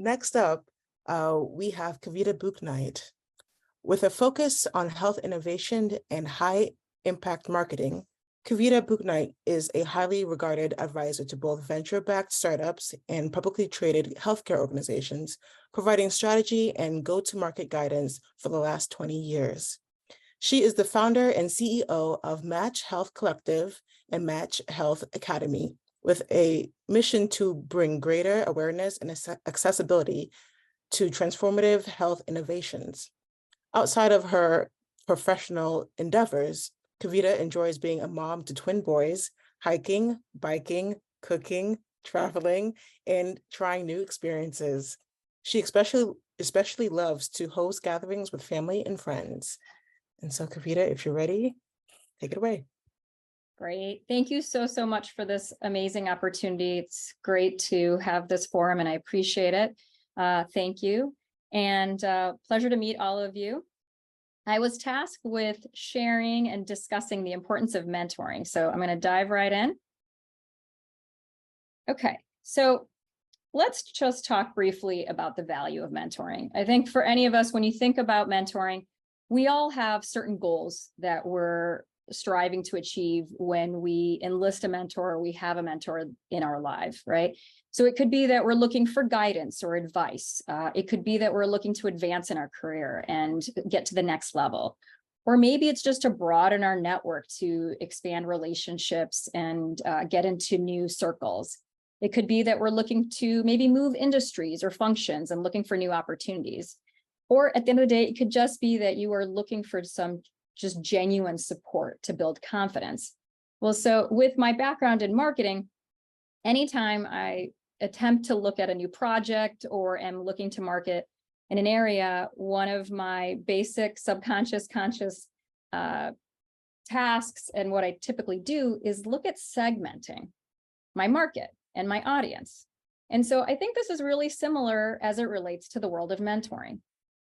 next up, we have Kavita Bouknight. With a focus on health innovation and high impact marketing, Kavita Bouknight is a highly regarded advisor to both venture-backed startups and publicly traded healthcare organizations, providing strategy and go-to-market guidance for the last 20 years. She is the founder and CEO of Match Health Collective and Match Health Academy, with a mission to bring greater awareness and accessibility to transformative health innovations. Outside of her professional endeavors, Kavita enjoys being a mom to twin boys, hiking, biking, cooking, traveling, and trying new experiences. She especially loves to host gatherings with family and friends. And so, Kavita, if you're ready, take it away. Great. Thank you so much for this amazing opportunity. It's great to have this forum and I appreciate it. Thank you. And pleasure to meet all of you. I was tasked with sharing and discussing the importance of mentoring. So I'm going to dive right in. Okay, so let's just talk briefly about the value of mentoring. I think for any of us, when you think about mentoring, we all have certain goals that we're striving to achieve when we enlist a mentor or we have a mentor in our life, right? So it could be that we're looking for guidance or advice. It could be that we're looking to advance in our career and get to the next level. Or maybe it's just to broaden our network, to expand relationships and get into new circles. It could be that we're looking to maybe move industries or functions and looking for new opportunities. Or at the end of the day, it could just be that you are looking for some just genuine support to build confidence. Well, so with my background in marketing, anytime I attempt to look at a new project or am looking to market in an area, one of my basic subconscious, conscious tasks and what I typically do is look at segmenting my market and my audience. And so I think this is really similar as it relates to the world of mentoring.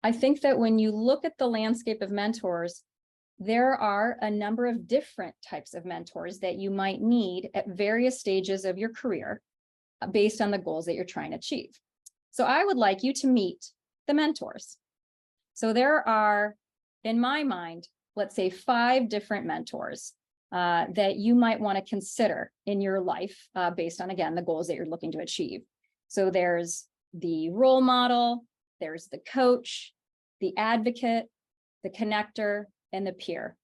I think that when you look at the landscape of mentors, there are a number of different types of mentors that you might need at various stages of your career based on the goals that you're trying to achieve. So I would like you to meet the mentors. So there are, in my mind, let's say 5 different mentors that you might want to consider in your life based on, again, the goals that you're looking to achieve. So there's the role model, there's the coach, the advocate, the connector, and the peer.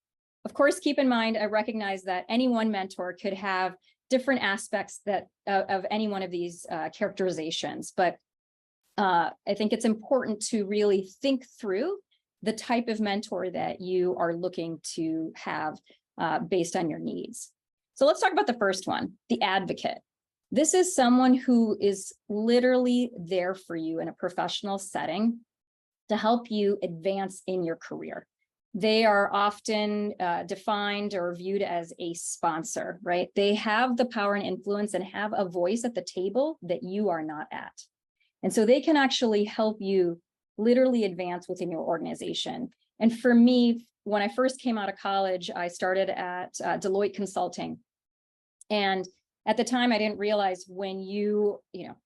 Of course, keep in mind, I recognize that any one mentor could have different aspects that of any one of these characterizations, but I think it's important to really think through the type of mentor that you are looking to have based on your needs. So let's talk about the first one, the advocate. This is someone who is literally there for you in a professional setting to help you advance in your career. They are often defined or viewed as a sponsor, right? They have the power and influence and have a voice at the table that you are not at. And so they can actually help you literally advance within your organization. And for me, when I first came out of college, I started at Deloitte Consulting. And at the time, I didn't realize when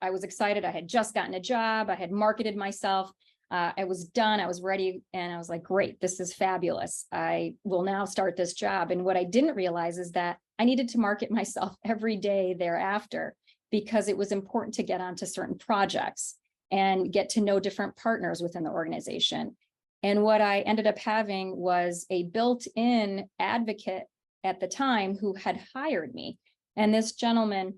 I was excited. I had just gotten a job. I had marketed myself. I was done, I was ready, and I was like, great, this is fabulous. I will now start this job. And what I didn't realize is that I needed to market myself every day thereafter because it was important to get onto certain projects and get to know different partners within the organization. And what I ended up having was a built-in advocate at the time who had hired me. And this gentleman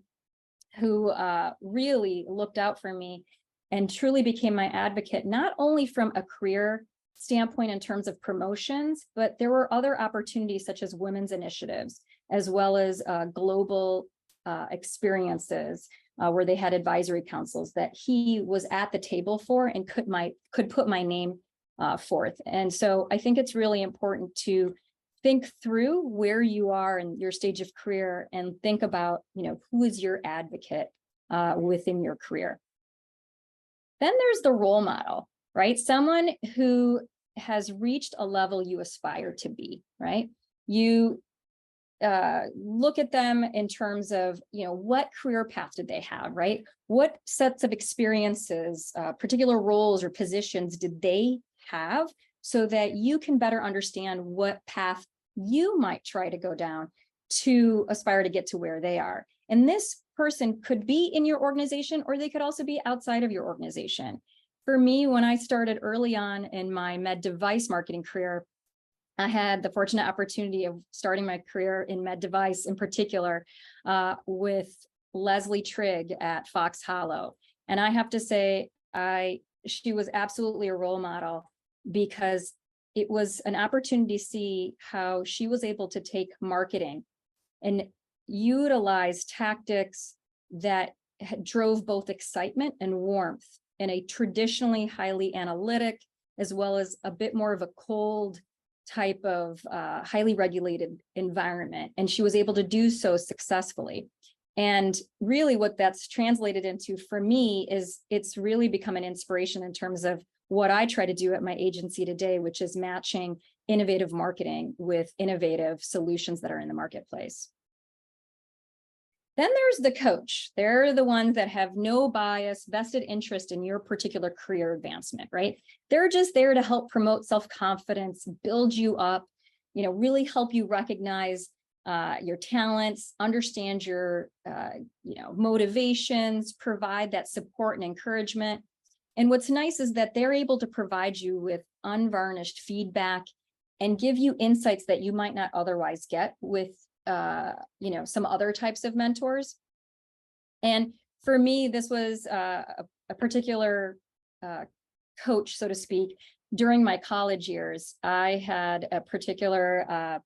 who really looked out for me and truly became my advocate, not only from a career standpoint in terms of promotions, but there were other opportunities such as women's initiatives, as well as global experiences where they had advisory councils that he was at the table for and could put my name forth. And so I think it's really important to think through where you are in your stage of career and think about, who is your advocate within your career. Then there's the role model, right? Someone who has reached a level you aspire to be, right? You look at them in terms of, what career path did they have, right? What sets of experiences, particular roles or positions did they have, so that you can better understand what path you might try to go down to aspire to get to where they are. And this person could be in your organization, or they could also be outside of your organization. For me, when I started early on in my med device marketing career, I had the fortunate opportunity of starting my career in med device, in particular, with Leslie Trigg at Fox Hollow. And I have to say, she was absolutely a role model, because it was an opportunity to see how she was able to take marketing and utilize tactics that drove both excitement and warmth in a traditionally highly analytic, as well as a bit more of a cold type of highly regulated environment. And she was able to do so successfully. And really what that's translated into for me is it's really become an inspiration in terms of what I try to do at my agency today, which is matching innovative marketing with innovative solutions that are in the marketplace. Then there's the coach. They're the ones that have no bias, vested interest in your particular career advancement, right? They're just there to help promote self-confidence, build you up, really help you recognize your talents, understand your, motivations, provide that support and encouragement. And what's nice is that they're able to provide you with unvarnished feedback and give you insights that you might not otherwise get with some other types of mentors. And for me, this was a particular coach, so to speak. During my college years, I had a particular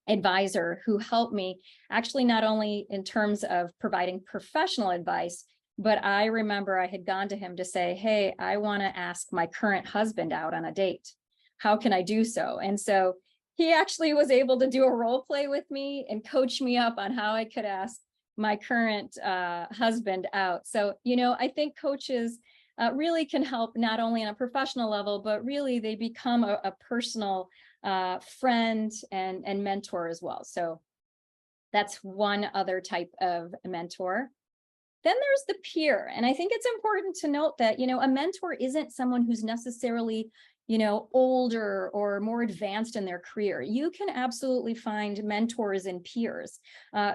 advisor who helped me, actually not only in terms of providing professional advice, but I remember I had gone to him to say, hey, I want to ask my current husband out on a date. How can I do so? And so he actually was able to do a role play with me and coach me up on how I could ask my current husband out. So, I think coaches really can help not only on a professional level, but really they become a personal friend and mentor as well. So that's one other type of mentor. Then there's the peer. And I think it's important to note that, a mentor isn't someone who's necessarily, older or more advanced in their career. You can absolutely find mentors and peers.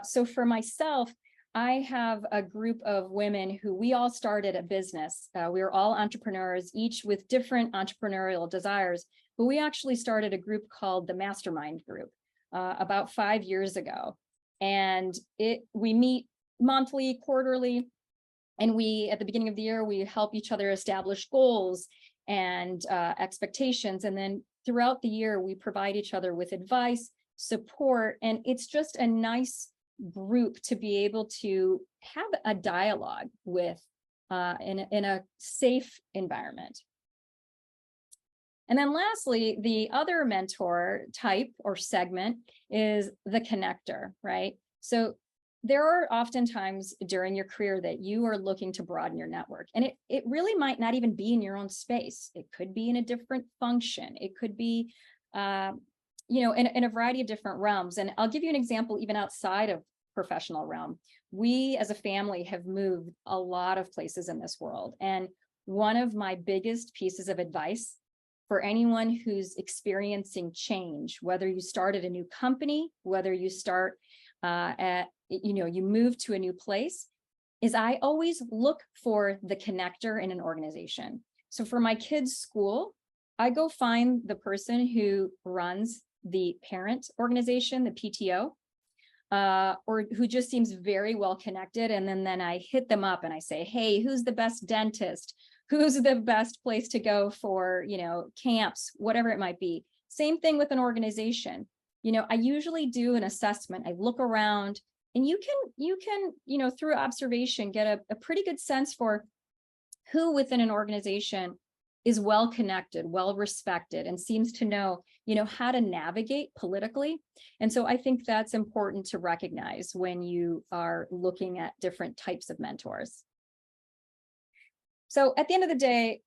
So for myself, I have a group of women who we all started a business. We were all entrepreneurs, each with different entrepreneurial desires, but we actually started a group called the Mastermind Group about 5 years ago. And we meet monthly, quarterly, and at the beginning of the year, we help each other establish goals and expectations. And then throughout the year, we provide each other with advice, support, and it's just a nice group to be able to have a dialogue with in a safe environment. And then lastly, the other mentor type or segment is the connector, right? So there are often times during your career that you are looking to broaden your network, and it really might not even be in your own space. It could be in a different function. It could be, in a variety of different realms. And I'll give you an example, even outside of professional realm. We as a family have moved a lot of places in this world. And one of my biggest pieces of advice for anyone who's experiencing change, whether you start at a new company, whether you start you move to a new place, is I always look for the connector in an organization. So for my kids' school, I go find the person who runs the parent organization, the PTO, or who just seems very well connected. And then I hit them up and I say, hey, who's the best dentist? Who's the best place to go for, camps, whatever it might be. Same thing with an organization. I usually do an assessment. I look around, and you can, through observation, get a pretty good sense for who within an organization is well connected, well respected, and seems to know, how to navigate politically. And so I think that's important to recognize when you are looking at different types of mentors. So at the end of the day,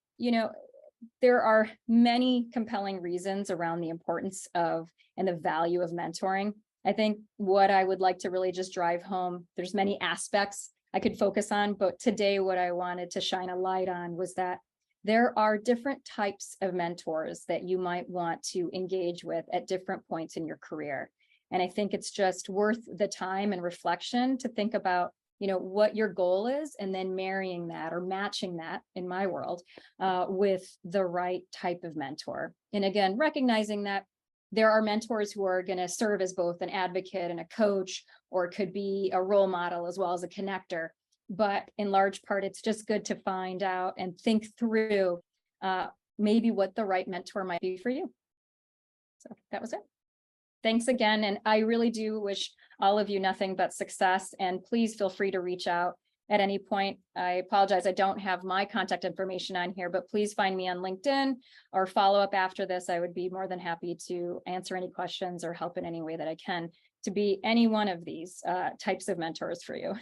there are many compelling reasons around the importance of and the value of mentoring. I think what I would like to really just drive home, there's many aspects I could focus on, but today what I wanted to shine a light on was that there are different types of mentors that you might want to engage with at different points in your career. And I think it's just worth the time and reflection to think about, what your goal is, and then marrying that or matching that, in my world, with the right type of mentor. And again, recognizing that there are mentors who are going to serve as both an advocate and a coach, or could be a role model as well as a connector. But in large part, it's just good to find out and think through maybe what the right mentor might be for you. So that was it. Thanks again. And I really do wish all of you nothing but success. And please feel free to reach out at any point. I apologize, I don't have my contact information on here, but please find me on LinkedIn or follow up after this. I would be more than happy to answer any questions or help in any way that I can to be any one of these types of mentors for you.